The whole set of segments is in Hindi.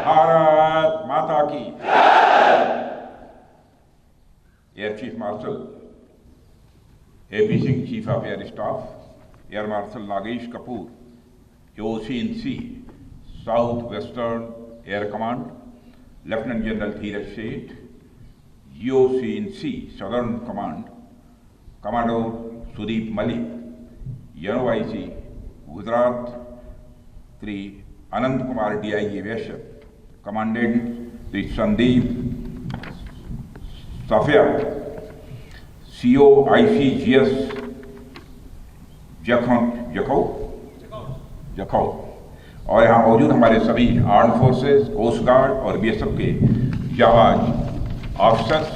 भारत माता की। Air chief marshal AP Singh, chief of air staff, air marshal Nagesh Kapoor, OC&C south western air command, lieutenant general Dheeraj Seth, GOC&C southern command, commando Sudeep Malik, NOIC Gujarat, Shri Anant Kumar DIG Vaishya, commandant Shri Sandeep Safiya, COICGS Jakhau, और यहाँ मौजूद हमारे सभी आर्म फोर्सेस, कोस्ट गार्ड और BSF के जाबाज ऑफिसर्स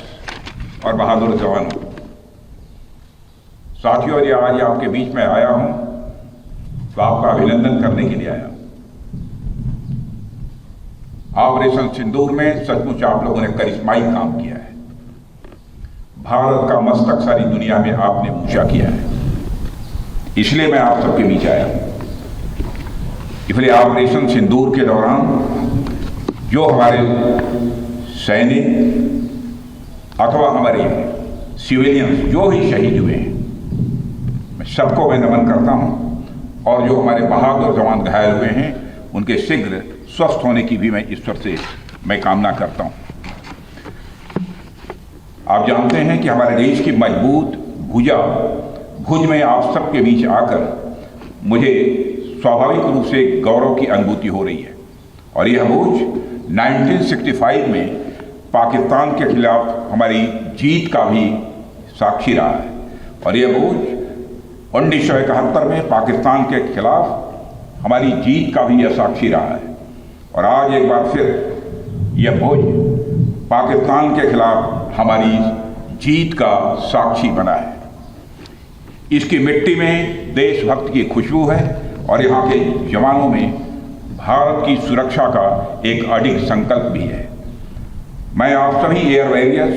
और बहादुर जवानों। साथियों, ये आज आपके बीच में आया हूं तो आपका अभिनंदन करने के लिए आया हूं। ऑपरेशन सिंदूर में सचमुच आप लोगों ने करिश्माई काम किया है। भारत का मस्तक सारी दुनिया में आपने ऊंचा किया है, इसलिए मैं आप सबके बीच आया हूं। इसलिए ऑपरेशन सिंदूर के दौरान जो हमारे सैनिक अथवा हमारे सिविलियंस जो ही शहीद हुए हैं, मैं सबको नमन करता हूं, और जो हमारे बहादुर जवान घायल हुए हैं उनके शीघ्र स्वस्थ होने की भी मैं ईश्वर से कामना करता हूं। आप जानते हैं कि हमारे देश की मजबूत भुज में आप सबके बीच आकर मुझे स्वाभाविक रूप से गौरव की अनुभूति हो रही है, और यह भुज 1965 में पाकिस्तान के खिलाफ हमारी जीत का भी साक्षी रहा है, और यह भुज 1971 में पाकिस्तान के खिलाफ हमारी जीत का भी यह साक्षी रहा है, और आज एक बार फिर यह भुज पाकिस्तान के खिलाफ हमारी जीत का साक्षी बना है। इसकी मिट्टी में देशभक्त की खुशबू है, और यहाँ के जवानों में भारत की सुरक्षा का एक अडिग संकल्प भी है। मैं आप सभी एयर वॉरियर्स,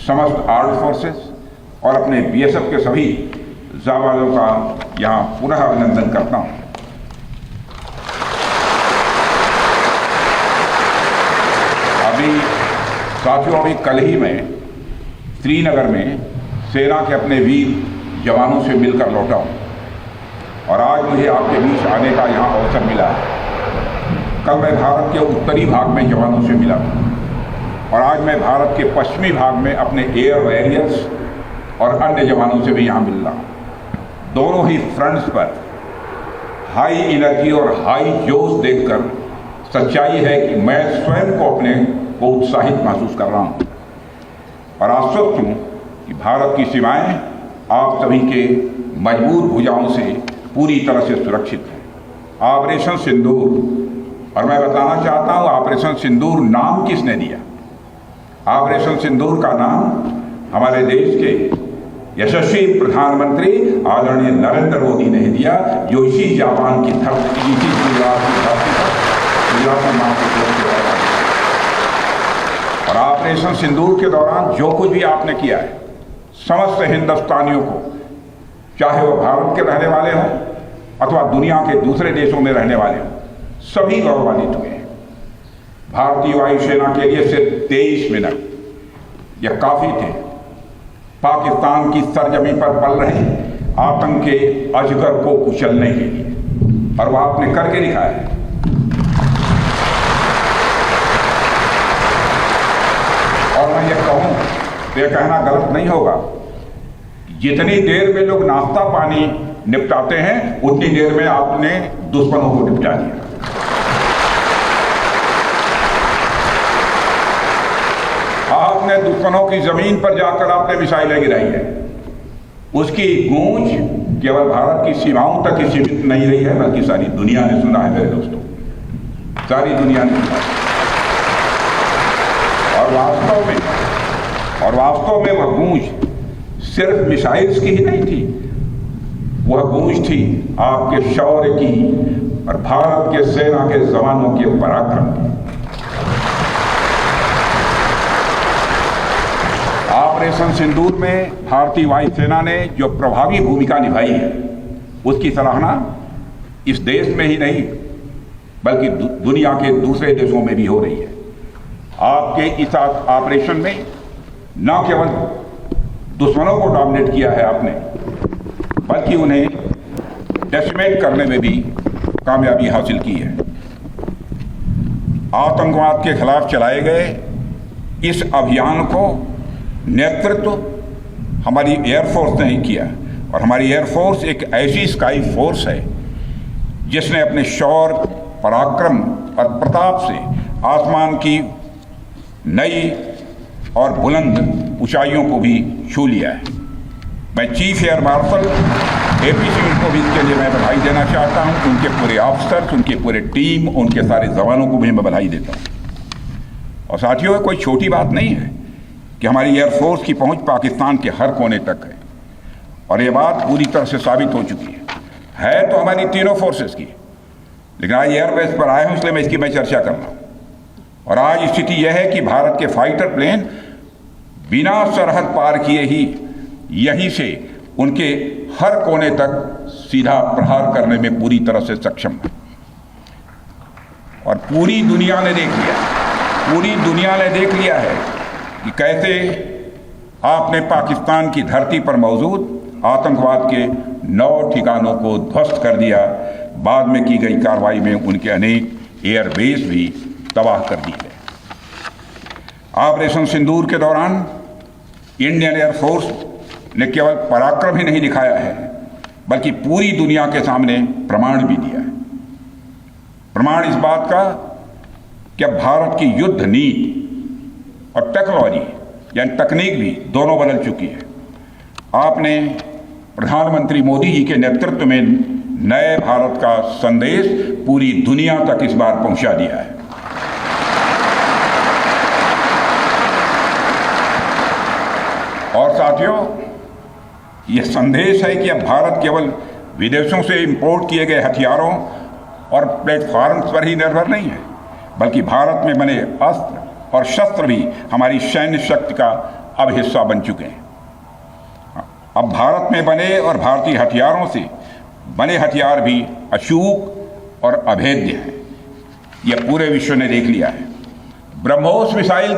समस्त आर्म्ड फोर्सेस और अपने BSF के सभी जाबाजों का यहाँ पुनः अभिनंदन करता हूँ। अभी कल ही मैं श्रीनगर में सेना के अपने वीर जवानों से मिलकर लौटा हूँ, और आज मुझे आपके बीच आने का यहाँ अवसर मिला है। कल मैं भारत के उत्तरी भाग में जवानों से मिला, और आज मैं भारत के पश्चिमी भाग में अपने एयर वॉरियर्स और अन्य जवानों से भी यहाँ मिल रहा हूँ। दोनों ही फ्रंट्स पर हाई एनर्जी और हाई जोश देखकर सच्चाई है कि मैं स्वयं को अपने को उत्साहित महसूस कर रहा हूँ, और आश्वस्त हूँ कि भारत की सीमाएं आप सभी के मजबूत भुजाओं से पूरी तरह से सुरक्षित है। ऑपरेशन सिंदूर, और मैं बताना चाहता हूँ ऑपरेशन सिंदूर नाम किसने दिया? ऑपरेशन सिंदूर का नाम हमारे देश के यशस्वी प्रधानमंत्री आदरणीय नरेंद्र मोदी ने दिया, जो इसी जापान की धरती, इसी गुजरात की धरती पर गुजरात के नाम से। और ऑपरेशन सिंदूर के दौरान जो कुछ भी आपने किया है, समस्त हिंदुस्तानियों को, चाहे वो भारत के रहने वाले हों अथवा दुनिया के दूसरे देशों में रहने वाले हों, सभी गौरवान्वित हुए हैं। भारतीय वायुसेना के लिए सिर्फ 23 मिनट यह काफी थे पाकिस्तान की सरजमी पर पल रहे आतंक के अजगर को कुचलने के लिए, और वह आपने करके दिखाया है। और मैं ये कहूँ तो यह कहना गलत नहीं होगा, जितनी देर में लोग नाश्ता पानी निपटाते हैं उतनी देर में आपने दुश्मनों को निपटा दिया। आपने दुश्मनों की जमीन पर जाकर आपने मिसाइलें गिराई है। उसकी गूंज केवल भारत की सीमाओं तक ही सीमित नहीं रही है, बल्कि सारी दुनिया ने सुना है मेरे दोस्तों, सारी दुनिया ने सुना है। और वास्तव में वह गूंज सिर्फ मिसाइल्स की ही नहीं थी, वह गूंज थी आपके शौर्य की और भारत के सेना के जवानों के पराक्रम की। ऑपरेशन सिंदूर में भारतीय वायुसेना ने जो प्रभावी भूमिका निभाई है, उसकी सराहना इस देश में ही नहीं बल्कि दुनिया के दूसरे देशों में भी हो रही है। आपके इस ऑपरेशन में न केवल दुश्मनों को डोमिनेट किया है आपने, बल्कि उन्हें डेसिमेट करने में भी कामयाबी हासिल की है। आतंकवाद के खिलाफ चलाए गए इस अभियान को नेतृत्व हमारी एयरफोर्स ने ही किया, और हमारी एयरफोर्स एक ऐसी स्काई फोर्स है जिसने अपने शौर्य, पराक्रम और प्रताप से आसमान की नई और बुलंद ऊंचाइयों को भी छू लिया है। मैं chief air marshal AP Singh को भी इसके लिए मैं बधाई देना चाहता हूं। उनके पूरे ऑफिसर्स, उनके पूरे टीम, उनके सारे जवानों को भी मैं बधाई देता हूं। और साथियों, कोई छोटी बात नहीं है कि हमारी एयरफोर्स की पहुंच पाकिस्तान के हर कोने तक है, और ये बात पूरी तरह से साबित हो चुकी है तो हमारी तीनों फोर्सेस की, लेकिन आज एयरबेस पर आए हूं इसलिए मैं इसकी चर्चा कर रहा हूं। और आज स्थिति यह है कि भारत के फाइटर प्लेन बिना सरहद पार किए ही यहीं से उनके हर कोने तक सीधा प्रहार करने में पूरी तरह से सक्षम है। और पूरी दुनिया ने देख लिया है कि कैसे आपने पाकिस्तान की धरती पर मौजूद आतंकवाद के 9 ठिकानों को ध्वस्त कर दिया। बाद में की गई कार्रवाई में उनके अनेक एयरबेस भी तबाह कर दी गए। ऑपरेशन सिंदूर के दौरान इंडियन एयरफोर्स ने केवल पराक्रम ही नहीं दिखाया है, बल्कि पूरी दुनिया के सामने प्रमाण भी दिया है। प्रमाण इस बात का कि अब भारत की युद्ध नीति और टेक्नोलॉजी यानी तकनीक भी दोनों बदल चुकी है। आपने प्रधानमंत्री मोदी जी के नेतृत्व में नए भारत का संदेश पूरी दुनिया तक इस बार पहुंचा दिया है। और साथियों, यह संदेश है कि अब भारत केवल विदेशों से इंपोर्ट किए गए हथियारों और प्लेटफॉर्म्स पर ही निर्भर नहीं है, बल्कि भारत में बने अस्त्र और शस्त्र भी हमारी सैन्य शक्ति का अब हिस्सा बन चुके हैं। अब भारत में बने और भारतीय हथियारों से बने हथियार भी अचूक और अभेद्य हैं। यह पूरे विश्व ने देख लिया है। ब्रह्मोस मिसाइल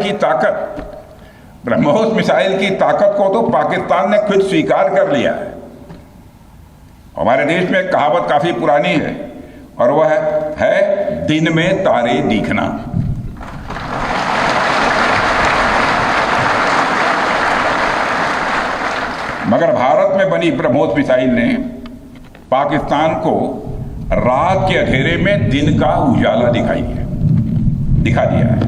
की ताकत को तो पाकिस्तान ने खुद स्वीकार कर लिया है। हमारे देश में एक कहावत काफी पुरानी है, और वह है दिन में तारे दिखना। मगर भारत में बनी ब्रह्मोस मिसाइल ने पाकिस्तान को रात के अंधेरे में दिन का उजाला दिखा दिया है।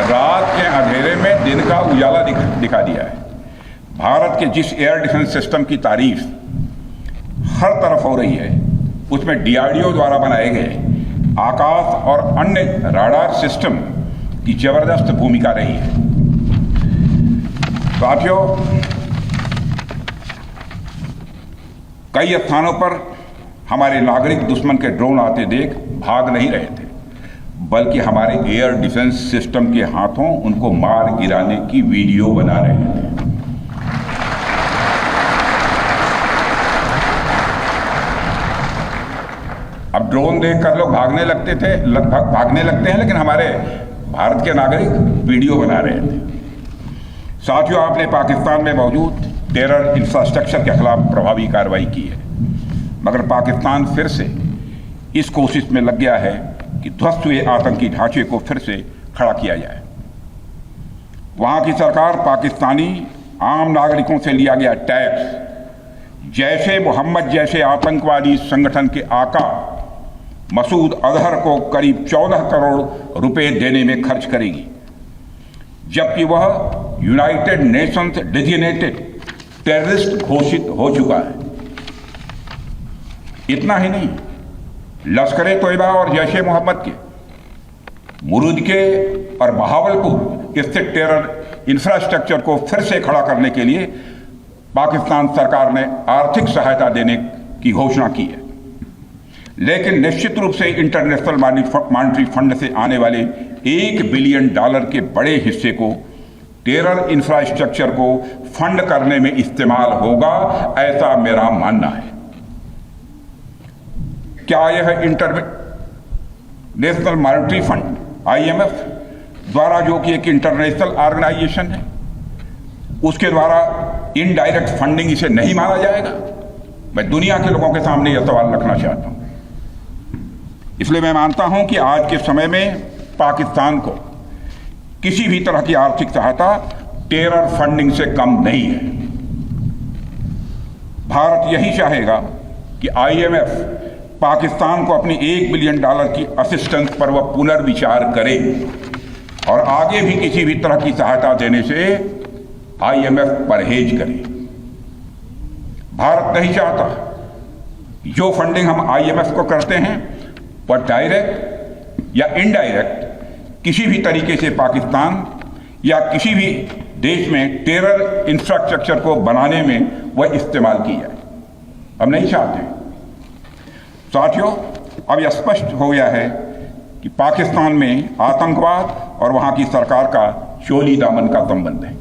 रात के अंधेरे में दिन का उजाला दिखा दिया है। भारत के जिस एयर डिफेंस सिस्टम की तारीफ हर तरफ हो रही है, उसमें DRDO द्वारा बनाए गए आकाश और अन्य राडार सिस्टम की जबरदस्त भूमिका रही है। साथियों, कई स्थानों पर हमारे नागरिक दुश्मन के ड्रोन आते देख भाग नहीं रहे थे, बल्कि हमारे एयर डिफेंस सिस्टम के हाथों उनको मार गिराने की वीडियो बना रहे थे। अब ड्रोन देखकर लोग भागने लगते हैं, लेकिन हमारे भारत के नागरिक वीडियो बना रहे थे। साथियों, आपने पाकिस्तान में मौजूद टेरर इंफ्रास्ट्रक्चर के खिलाफ प्रभावी कार्रवाई की है, मगर पाकिस्तान फिर से इस कोशिश में लग गया है कि ध्वस्त हुए आतंकी ढांचे को फिर से खड़ा किया जाए। वहां की सरकार पाकिस्तानी आम नागरिकों से लिया गया टैक्स जैशे मोहम्मद जैसे आतंकवादी संगठन के आका मसूद अजहर को करीब 14 करोड़ रुपए देने में खर्च करेगी, जबकि वह यूनाइटेड नेशंस डेजिग्नेटेड टेररिस्ट घोषित हो चुका है। इतना ही नहीं, लश्कर-ए-तोयबा और जैश ए मोहम्मद के मुरुद के और बहावलपुर स्थित टेरर इंफ्रास्ट्रक्चर को फिर से खड़ा करने के लिए पाकिस्तान सरकार ने आर्थिक सहायता देने की घोषणा की है, लेकिन निश्चित रूप से इंटरनेशनल मॉनेटरी फंड से आने वाले $1 बिलियन के बड़े हिस्से को टेरर इंफ्रास्ट्रक्चर को फंड करने में इस्तेमाल होगा, ऐसा मेरा मानना है। क्या यह इंटरनेशनल मॉनेटरी फंड IMF द्वारा, जो कि एक इंटरनेशनल ऑर्गेनाइजेशन है, उसके द्वारा इनडायरेक्ट फंडिंग इसे नहीं माना जाएगा? मैं दुनिया के लोगों के सामने यह सवाल रखना चाहता हूं। इसलिए मैं मानता हूं कि आज के समय में पाकिस्तान को किसी भी तरह की आर्थिक सहायता टेरर फंडिंग से कम नहीं है। भारत यही चाहेगा कि IMF पाकिस्तान को अपनी $1 बिलियन की असिस्टेंस पर वह पुनर्विचार करे और आगे भी किसी भी तरह की सहायता देने से IMF परहेज करे। भारत नहीं चाहता जो फंडिंग हम IMF को करते हैं वह डायरेक्ट या इनडायरेक्ट किसी भी तरीके से पाकिस्तान या किसी भी देश में टेरर इंफ्रास्ट्रक्चर को बनाने में वह इस्तेमाल की जाए। हम नहीं चाहते। साथियों, अब यह स्पष्ट हो गया है कि पाकिस्तान में आतंकवाद और वहां की सरकार का चोली दामन का संबंध है।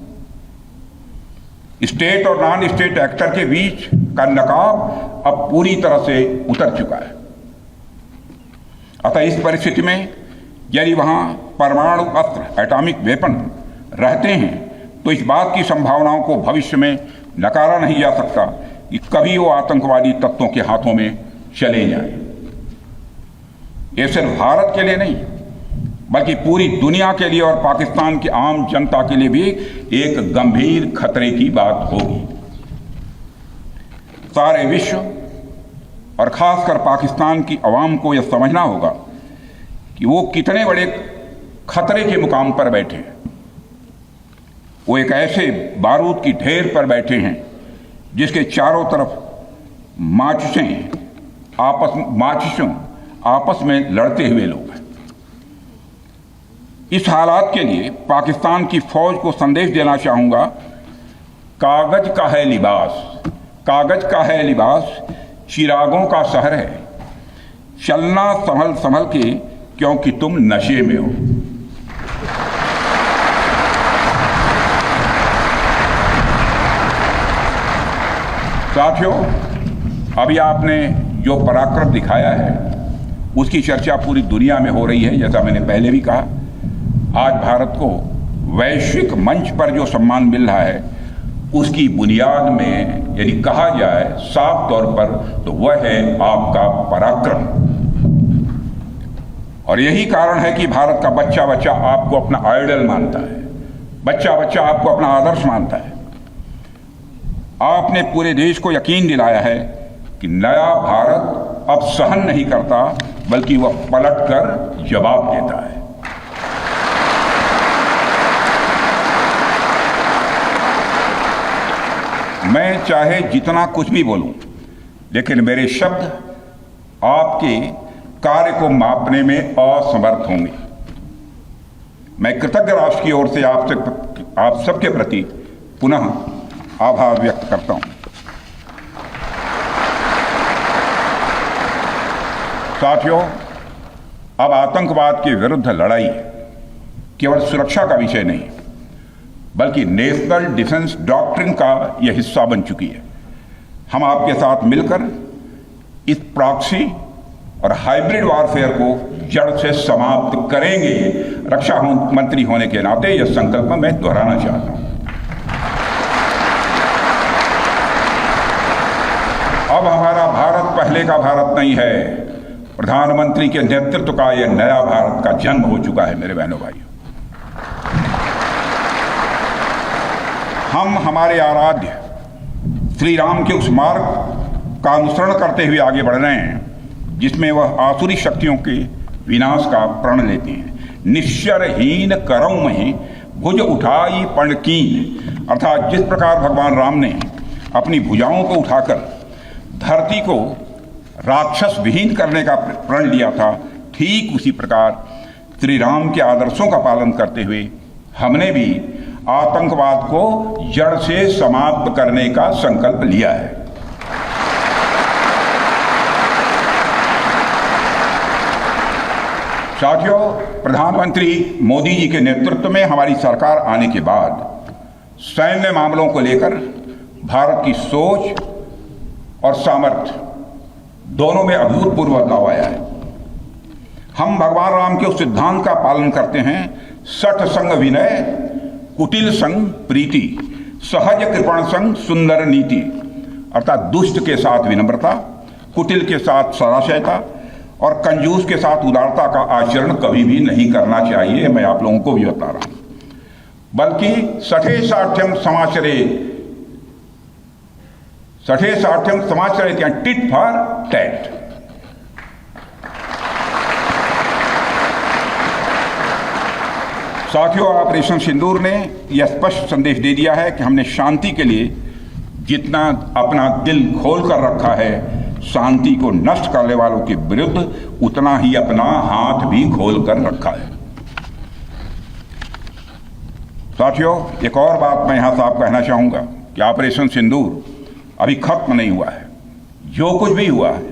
स्टेट और नॉन स्टेट एक्टर के बीच का नकाब अब पूरी तरह से उतर चुका है। अतः इस परिस्थिति में यदि वहां परमाणु अस्त्र, एटॉमिक वेपन रहते हैं तो इस बात की संभावनाओं को भविष्य में नकारा नहीं जा सकता कि कभी वो आतंकवादी तत्वों के हाथों में चले जाएं। ये सिर्फ भारत के लिए नहीं बल्कि पूरी दुनिया के लिए और पाकिस्तान की आम जनता के लिए भी एक गंभीर खतरे की बात होगी। सारे विश्व और खासकर पाकिस्तान की आवाम को यह समझना होगा कि वो कितने बड़े खतरे के मुकाम पर बैठे हैं। वो एक ऐसे बारूद की ढेर पर बैठे हैं जिसके चारों तरफ माचिसों आपस में लड़ते हुए लोग हैं। इस हालात के लिए पाकिस्तान की फौज को संदेश देना चाहूंगा, कागज का है लिबास, कागज का है लिबास, चिरागों का शहर है, चलना संभल संभल के क्योंकि तुम नशे में हो। साथियों, अभी आपने जो पराक्रम दिखाया है उसकी चर्चा पूरी दुनिया में हो रही है। जैसा मैंने पहले भी कहा, आज भारत को वैश्विक मंच पर जो सम्मान मिल रहा है उसकी बुनियाद में यदि कहा जाए साफ तौर पर तो वह है आपका पराक्रम। और यही कारण है कि भारत का बच्चा बच्चा आपको अपना आइडल मानता है, बच्चा बच्चा आपको अपना आदर्श मानता है। आपने पूरे देश को यकीन दिलाया है कि नया भारत अब सहन नहीं करता बल्कि वह पलटकर जवाब देता है। मैं चाहे जितना कुछ भी बोलूं, लेकिन मेरे शब्द आपके कार्य को मापने में असमर्थ होंगे। मैं कृतज्ञ राष्ट्र की ओर से आप सबके प्रति पुनः आभार व्यक्त करता हूं। साथियों, अब आतंकवाद के विरुद्ध लड़ाई केवल सुरक्षा का विषय नहीं बल्कि नेशनल डिफेंस डॉक्ट्रिन का यह हिस्सा बन चुकी है। हम आपके साथ मिलकर इस प्रॉक्सी और हाइब्रिड वॉरफेयर को जड़ से समाप्त करेंगे। रक्षा मंत्री होने के नाते यह संकल्प मैं दोहराना चाहता हूं। अब हमारा भारत पहले का भारत नहीं है। प्रधानमंत्री के नेतृत्व का यह नया भारत का जन्म हो चुका है। मेरे बहनों भाइयों, हम हमारे आराध्य श्री राम के उस मार्ग का अनुसरण करते हुए आगे बढ़ रहे हैं जिसमें वह आसुरी शक्तियों के विनाश का प्रण लेते हैं। निश्चरहीन करौं में भुज उठाई पणकीन, अर्थात जिस प्रकार भगवान राम ने अपनी भुजाओं को उठाकर धरती को राक्षस विहीन करने का प्रण लिया था, ठीक उसी प्रकार श्री राम के आदर्शों का पालन करते हुए हमने भी आतंकवाद को जड़ से समाप्त करने का संकल्प लिया है। साथियों, प्रधानमंत्री मोदी जी के नेतृत्व में हमारी सरकार आने के बाद सैन्य मामलों को लेकर भारत की सोच और सामर्थ्य दोनों में अभूतपूर्व बदलाव आया है। हम भगवान राम के उस सिद्धांत का पालन करते हैं, सठ संग विनय, कुटिल संग प्रीति, सहज कृपण संग सुंदर नीति, अर्थात दुष्ट के साथ विनम्रता, कुटिल के साथ सदाशयता और कंजूस के साथ उदारता का आचरण कभी भी नहीं करना चाहिए। मैं आप लोगों को भी बता रहा हूं, बल्कि सठे साठ्यम समाचरित या टिट फॉर टैट। साथियों, ऑपरेशन सिंदूर ने यह स्पष्ट संदेश दे दिया है कि हमने शांति के लिए जितना अपना दिल खोल कर रखा है, शांति को नष्ट करने वालों के विरुद्ध उतना ही अपना हाथ भी खोल कर रखा है। साथियों, एक और बात मैं यहां साफ कहना चाहूंगा कि ऑपरेशन सिंदूर अभी खत्म नहीं हुआ है। जो कुछ भी हुआ है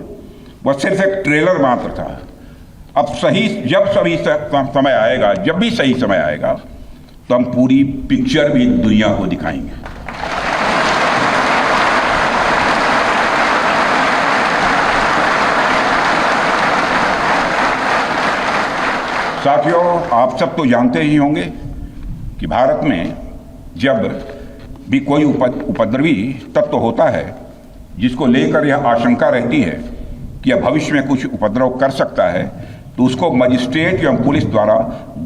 वह सिर्फ एक ट्रेलर मात्र था। अब समय आएगा, जब भी सही समय आएगा, तो हम पूरी पिक्चर भी दुनिया को दिखाएंगे। साथियों, आप सब तो जानते ही होंगे कि भारत में जब भी कोई उपद्रवी तत्व होता है जिसको लेकर यह आशंका रहती है कि यह भविष्य में कुछ उपद्रव कर सकता है, तो उसको मजिस्ट्रेट एवं पुलिस द्वारा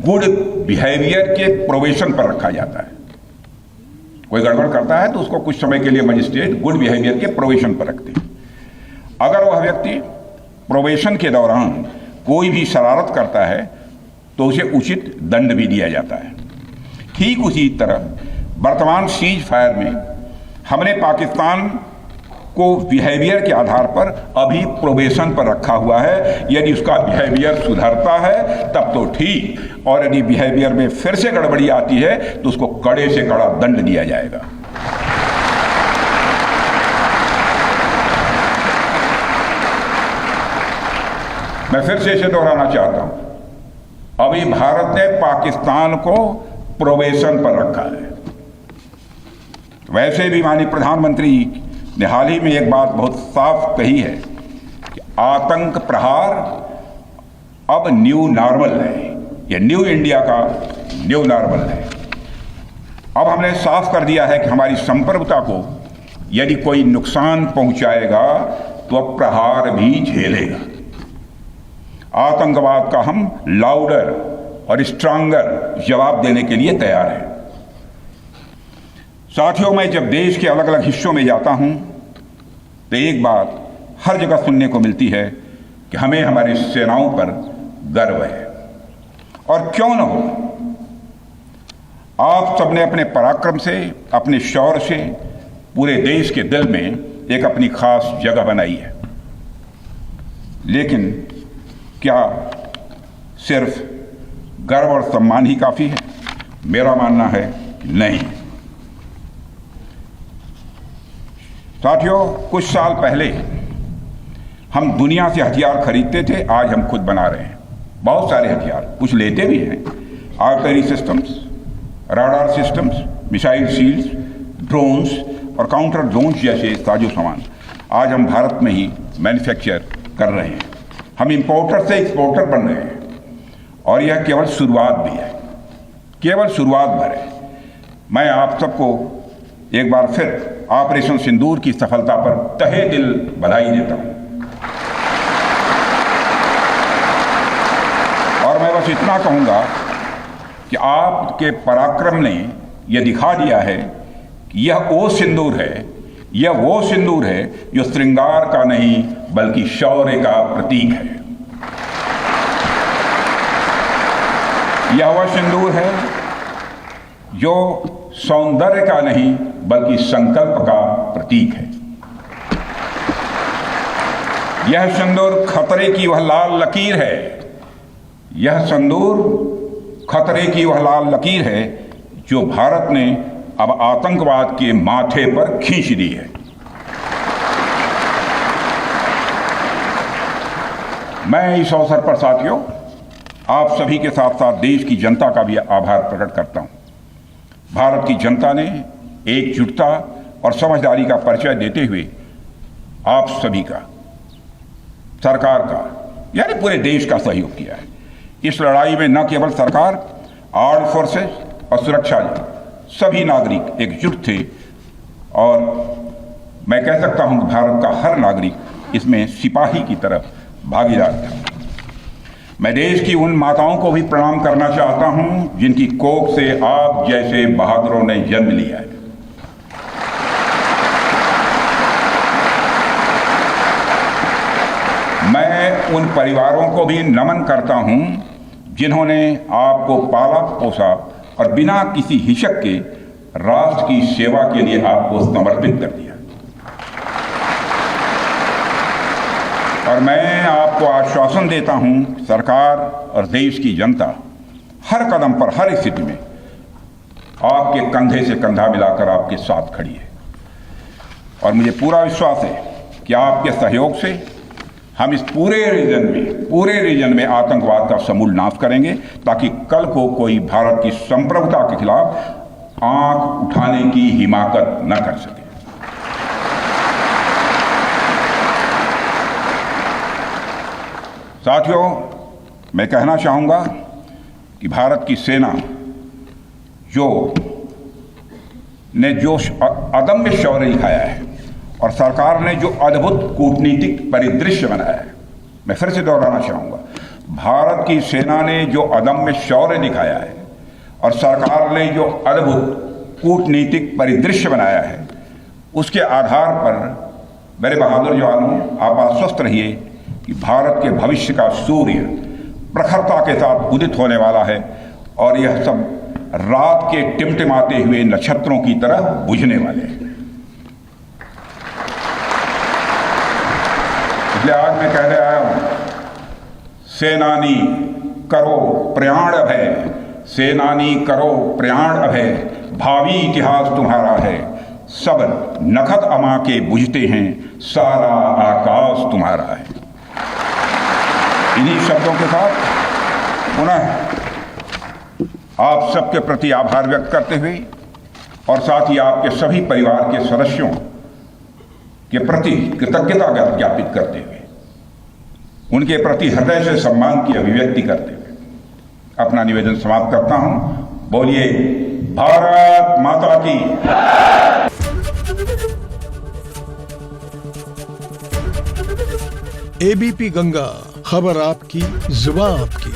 गुड बिहेवियर के प्रोबेशन पर रखा जाता है। कोई गड़बड़ करता है तो उसको कुछ समय के लिए मजिस्ट्रेट गुड बिहेवियर के प्रोबेशन पर रखते हैं। अगर वह व्यक्ति प्रोबेशन के दौरान कोई भी शरारत करता है तो उसे उचित दंड भी दिया जाता है। ठीक उसी तरह वर्तमान सीज फायर में हमने पाकिस्तान को बिहेवियर के आधार पर अभी प्रोबेशन पर रखा हुआ है। यदि उसका बिहेवियर सुधरता है तब तो ठीक, और यदि बिहेवियर में फिर से गड़बड़ी आती है तो उसको कड़े से कड़ा दंड दिया जाएगा। मैं फिर से इसे दोहराना चाहता हूं, अभी भारत ने पाकिस्तान को प्रोबेशन पर रखा है। वैसे भी माननीय प्रधानमंत्री ने हाल ही में एक बात बहुत साफ कही है कि आतंक प्रहार अब न्यू नॉर्मल है, यह न्यू इंडिया का न्यू नॉर्मल है। अब हमने साफ कर दिया है कि हमारी संप्रभुता को यदि कोई नुकसान पहुंचाएगा तो अब प्रहार भी झेलेगा। आतंकवाद का हम लाउडर और स्ट्रांगर जवाब देने के लिए तैयार हैं। साथियों, मैं जब देश के अलग अलग हिस्सों में जाता हूं तो एक बात हर जगह सुनने को मिलती है कि हमें हमारी सेनाओं पर गर्व है, और क्यों न हो। आप सबने अपने पराक्रम से, अपने शौर्य से पूरे देश के दिल में एक अपनी खास जगह बनाई है। लेकिन क्या सिर्फ गर्व और सम्मान ही काफी है? मेरा मानना है कि नहीं। साथियों, कुछ साल पहले हम दुनिया से हथियार खरीदते थे, आज हम खुद बना रहे हैं बहुत सारे हथियार। कुछ लेते भी हैं, artillery systems, radar systems, missile shields, drones और काउंटर ड्रोन्स जैसे साजो सामान आज हम भारत में ही मैन्युफैक्चर कर रहे हैं। हम इंपोर्टर से एक्सपोर्टर बन रहे हैं, और यह केवल शुरुआत भी है, केवल शुरुआत भर है। मैं आप सबको एक बार फिर ऑपरेशन सिंदूर की सफलता पर तहे दिल बधाई देता हूं, और मैं बस इतना कहूंगा कि आपके पराक्रम ने यह दिखा दिया है कि यह वो सिंदूर है, यह वो सिंदूर है जो श्रृंगार का नहीं बल्कि शौर्य का प्रतीक है। यह वह सिंदूर है जो सौंदर्य का नहीं बल्कि संकल्प का प्रतीक है। यह सिंदूर खतरे की वह लाल लकीर है, यह सिंदूर खतरे की वह लाल लकीर है जो भारत ने अब आतंकवाद के माथे पर खींच दी है। मैं इस अवसर पर साथियों आप सभी के साथ साथ देश की जनता का भी आभार प्रकट करता हूं। भारत की जनता ने एकजुटता और समझदारी का परिचय देते हुए आप सभी का सरकार का यानी पूरे देश का सहयोग किया है। इस लड़ाई में न केवल सरकार, आर्म्ड फोर्सेस और सुरक्षा सभी नागरिक एकजुट थे और मैं कह सकता हूं कि भारत का हर नागरिक इसमें सिपाही की तरह भागीदार था। मैं देश की उन माताओं को भी प्रणाम करना चाहता हूं जिनकी कोख से आप जैसे बहादुरों ने जन्म लिया है। मैं उन परिवारों को भी नमन करता हूं जिन्होंने आपको पाला पोसा और बिना किसी हिचक के राष्ट्र की सेवा के लिए आपको समर्पित कर दिया। और मैं आपको आश्वासन देता हूं, सरकार और देश की जनता हर कदम पर, हर स्थिति में आपके कंधे से कंधा मिलाकर आपके साथ खड़ी है। और मुझे पूरा विश्वास है कि आपके सहयोग से हम इस पूरे रीजन में आतंकवाद का समूल नाश करेंगे, ताकि कल को कोई भारत की संप्रभुता के खिलाफ आंख उठाने की हिमाकत न कर सके। साथियों, मैं कहना चाहूंगा कि भारत की सेना जो अदम्य शौर्य दिखाया है और सरकार ने जो अद्भुत कूटनीतिक परिदृश्य बनाया है, मैं फिर से दोहराना चाहूंगा, भारत की सेना ने जो अदम्य शौर्य दिखाया है और सरकार ने जो अद्भुत कूटनीतिक परिदृश्य बनाया है, उसके आधार पर मेरे बहादुर जवानों, आप आश्वस्त रहिए कि भारत के भविष्य का सूर्य प्रखरता के साथ उदित होने वाला है और यह सब रात के टिमटिमाते हुए नक्षत्रों की तरह बुझने वाले हैं। इसलिए आज मैं कहने आया हूं, सेनानी करो प्रयाण अभय, सेनानी करो प्रयाण अभय, भावी इतिहास तुम्हारा है, सब नखत अमा के बुझते हैं, सारा आकाश तुम्हारा है। इन्हीं शब्दों के साथ पुनः आप सबके प्रति आभार व्यक्त करते हुए और साथ ही आपके सभी परिवार के सदस्यों के प्रति कृतज्ञता ज्ञापित करते हुए, उनके प्रति हृदय से सम्मान की अभिव्यक्ति करते हुए अपना निवेदन समाप्त करता हूं। बोलिए भारत माता की। एबीपी गंगा, खबर आपकी, जुबान आपकी।